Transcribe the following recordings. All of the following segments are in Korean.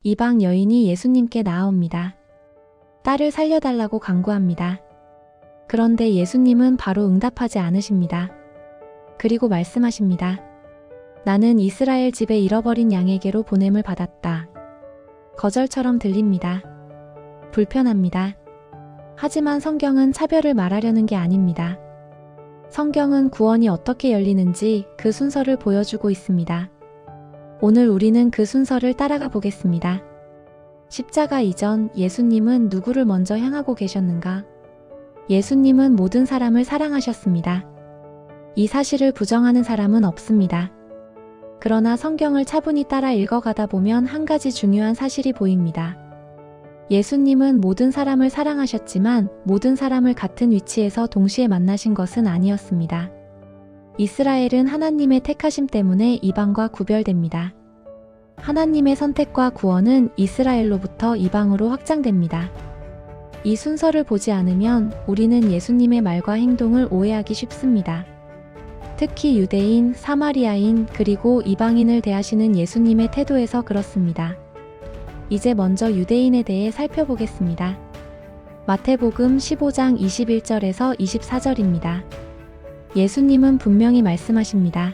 이방 여인이 예수님께 나아옵니다. 딸을 살려달라고 간구합니다. 그런데 예수님은 바로 응답하지 않으십니다. 그리고 말씀하십니다. 나는 이스라엘 집에 잃어버린 양에게로 보냄을 받았다. 거절처럼 들립니다. 불편합니다. 하지만 성경은 차별을 말하려는 게 아닙니다. 성경은 구원이 어떻게 열리는지 그 순서를 보여주고 있습니다. 오늘 우리는 그 순서를 따라가 보겠습니다. 십자가 이전 예수님은 누구를 먼저 향하고 계셨는가? 예수님은 모든 사람을 사랑하셨습니다. 이 사실을 부정하는 사람은 없습니다. 그러나 성경을 차분히 따라 읽어가다 보면 한 가지 중요한 사실이 보입니다. 예수님은 모든 사람을 사랑하셨지만 모든 사람을 같은 위치에서 동시에 만나신 것은 아니었습니다. 이스라엘은 하나님의 택하심 때문에 이방과 구별됩니다. 하나님의 선택과 구원은 이스라엘로부터 이방으로 확장됩니다. 이 순서를 보지 않으면 우리는 예수님의 말과 행동을 오해하기 쉽습니다. 특히 유대인, 사마리아인, 그리고 이방인을 대하시는 예수님의 태도에서 그렇습니다. 이제 먼저 유대인에 대해 살펴보겠습니다. 마태복음 15장 21절에서 24절입니다. 예수님은 분명히 말씀하십니다.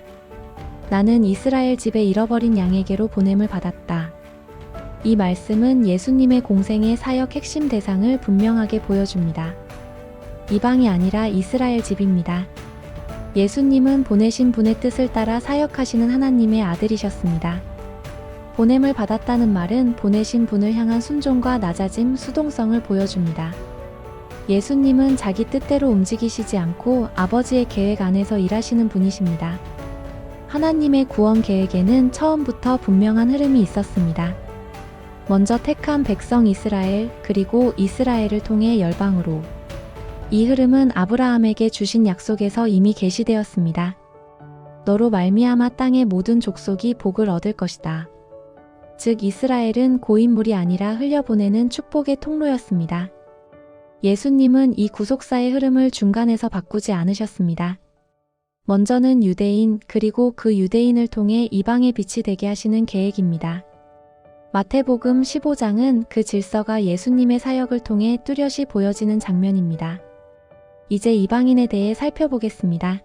나는 이스라엘 집에 잃어버린 양에게로 보냄을 받았다. 이 말씀은 예수님의 공생의 사역 핵심 대상을 분명하게 보여줍니다. 이방이 아니라 이스라엘 집입니다. 예수님은 보내신 분의 뜻을 따라 사역하시는 하나님의 아들이셨습니다. 보냄을 받았다는 말은 보내신 분을 향한 순종과 낮아짐, 수동성을 보여줍니다. 예수님은 자기 뜻대로 움직이시지 않고 아버지의 계획 안에서 일하시는 분이십니다. 하나님의 구원 계획에는 처음부터 분명한 흐름이 있었습니다. 먼저 택한 백성 이스라엘, 그리고 이스라엘을 통해 열방으로. 이 흐름은 아브라함에게 주신 약속에서 이미 계시되었습니다. 너로 말미암아 땅의 모든 족속이 복을 얻을 것이다. 즉 이스라엘은 고인물이 아니라 흘려보내는 축복의 통로였습니다. 예수님은 이 구속사의 흐름을 중간에서 바꾸지 않으셨습니다. 먼저는 유대인, 그리고 그 유대인을 통해 이방의 빛이 되게 하시는 계획입니다. 마태복음 15장은 그 질서가 예수님의 사역을 통해 뚜렷이 보여지는 장면입니다. 이제 이방인에 대해 살펴보겠습니다.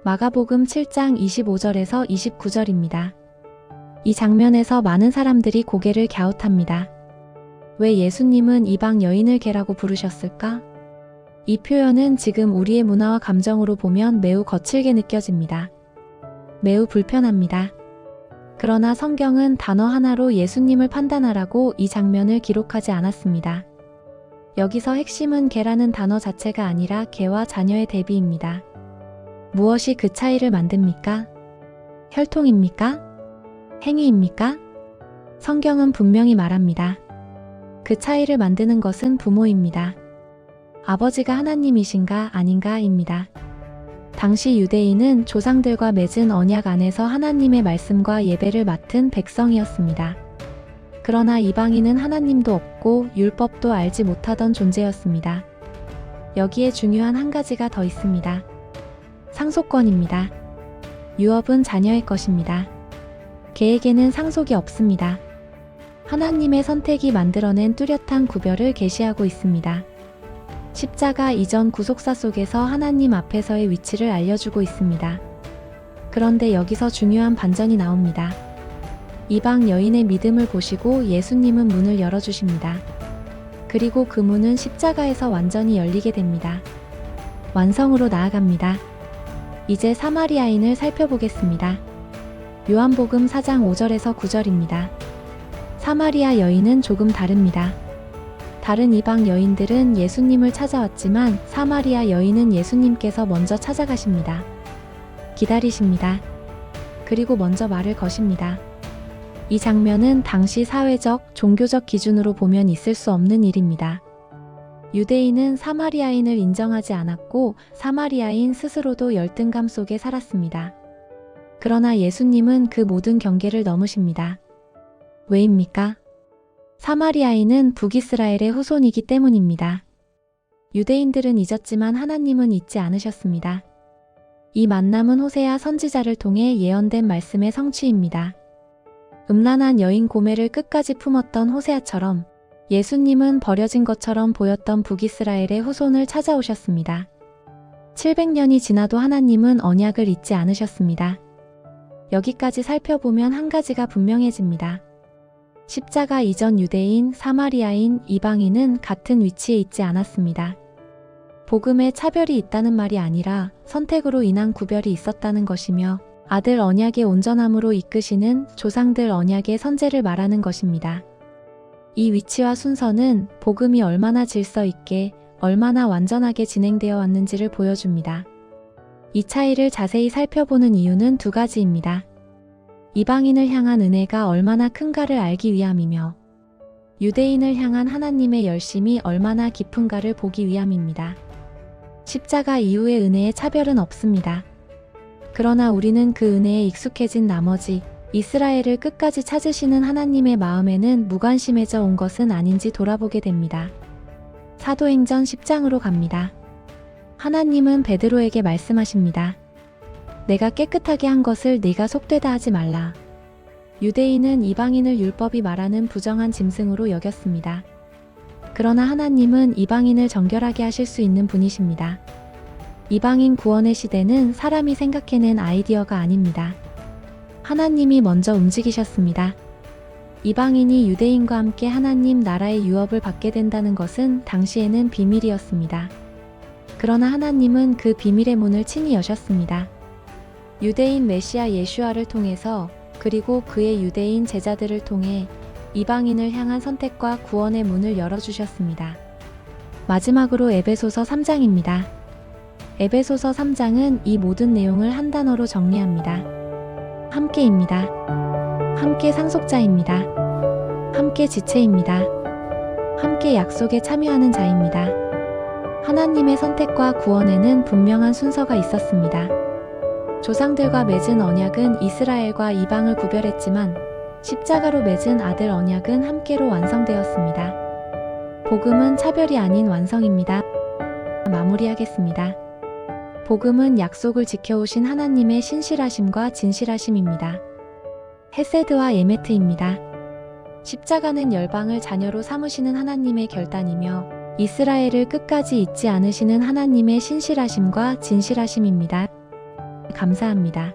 마가복음 7장 25절에서 29절입니다. 이 장면에서 많은 사람들이 고개를 갸웃합니다. 왜 예수님은 이방 여인을 개라고 부르셨을까? 이 표현은 지금 우리의 문화와 감정으로 보면 매우 거칠게 느껴집니다. 매우 불편합니다. 그러나 성경은 단어 하나로 예수님을 판단하라고 이 장면을 기록하지 않았습니다. 여기서 핵심은 개라는 단어 자체가 아니라 개와 자녀의 대비입니다. 무엇이 그 차이를 만듭니까? 혈통입니까? 행위입니까? 성경은 분명히 말합니다. 그 차이를 만드는 것은 부모입니다. 아버지가 하나님이신가 아닌가입니다. 당시 유대인은 조상들과 맺은 언약 안에서 하나님의 말씀과 예배를 맡은 백성이었습니다. 그러나 이방인은 하나님도 없고 율법도 알지 못하던 존재였습니다. 여기에 중요한 한 가지가 더 있습니다. 상속권입니다. 유업은 자녀의 것입니다. 개에게는 상속이 없습니다. 하나님의 선택이 만들어낸 뚜렷한 구별을 계시하고 있습니다. 십자가 이전 구속사 속에서 하나님 앞에서의 위치를 알려주고 있습니다. 그런데 여기서 중요한 반전이 나옵니다. 이방 여인의 믿음을 보시고 예수님은 문을 열어주십니다. 그리고 그 문은 십자가에서 완전히 열리게 됩니다. 완성으로 나아갑니다. 이제 사마리아인을 살펴보겠습니다. 요한복음 4장 5절에서 9절입니다. 사마리아 여인은 조금 다릅니다. 다른 이방 여인들은 예수님을 찾아왔지만 사마리아 여인은 예수님께서 먼저 찾아가십니다. 기다리십니다. 그리고 먼저 말을 거십니다. 이 장면은 당시 사회적, 종교적 기준으로 보면 있을 수 없는 일입니다. 유대인은 사마리아인을 인정하지 않았고 사마리아인 스스로도 열등감 속에 살았습니다. 그러나 예수님은 그 모든 경계를 넘으십니다. 왜입니까? 사마리아인은 북이스라엘의 후손이기 때문입니다. 유대인들은 잊었지만 하나님은 잊지 않으셨습니다. 이 만남은 호세아 선지자를 통해 예언된 말씀의 성취입니다. 음란한 여인 고멜을 끝까지 품었던 호세아처럼 예수님은 버려진 것처럼 보였던 북이스라엘의 후손을 찾아오셨습니다. 700년이 지나도 하나님은 언약을 잊지 않으셨습니다. 여기까지 살펴보면 한 가지가 분명해집니다. 십자가 이전 유대인, 사마리아인, 이방인은 같은 위치에 있지 않았습니다. 복음에 차별이 있다는 말이 아니라 선택으로 인한 구별이 있었다는 것이며 아들 언약의 온전함으로 이끄시는 조상들 언약의 선제를 말하는 것입니다. 이 위치와 순서는 복음이 얼마나 질서 있게, 얼마나 완전하게 진행되어 왔는지를 보여줍니다. 이 차이를 자세히 살펴보는 이유는 두 가지입니다. 이방인을 향한 은혜가 얼마나 큰가를 알기 위함이며 유대인을 향한 하나님의 열심이 얼마나 깊은가를 보기 위함입니다. 십자가 이후의 은혜에 차별은 없습니다. 그러나 우리는 그 은혜에 익숙해진 나머지 이스라엘을 끝까지 찾으시는 하나님의 마음에는 무관심해져 온 것은 아닌지 돌아보게 됩니다. 사도행전 10장으로 갑니다. 하나님은 베드로에게 말씀하십니다. 내가 깨끗하게 한 것을 네가 속되다 하지 말라. 유대인은 이방인을 율법이 말하는 부정한 짐승으로 여겼습니다. 그러나 하나님은 이방인을 정결하게 하실 수 있는 분이십니다. 이방인 구원의 시대는 사람이 생각해낸 아이디어가 아닙니다. 하나님이 먼저 움직이셨습니다. 이방인이 유대인과 함께 하나님 나라의 유업을 받게 된다는 것은 당시에는 비밀이었습니다. 그러나 하나님은 그 비밀의 문을 친히 여셨습니다. 유대인 메시아 예슈아를 통해서 그리고 그의 유대인 제자들을 통해 이방인을 향한 선택과 구원의 문을 열어주셨습니다. 마지막으로 에베소서 3장입니다. 에베소서 3장은 이 모든 내용을 한 단어로 정리합니다. 함께입니다. 함께 상속자입니다. 함께 지체입니다. 함께 약속에 참여하는 자입니다. 하나님의 선택과 구원에는 분명한 순서가 있었습니다. 조상들과 맺은 언약은 이스라엘과 이방을 구별했지만 십자가로 맺은 아들 언약은 함께로 완성되었습니다. 복음은 차별이 아닌 완성입니다. 마무리하겠습니다. 복음은 약속을 지켜오신 하나님의 신실하심과 진실하심입니다. 헤세드와 에메트입니다. 십자가는 열방을 자녀로 삼으시는 하나님의 결단이며 이스라엘을 끝까지 잊지 않으시는 하나님의 신실하심과 진실하심입니다. 감사합니다.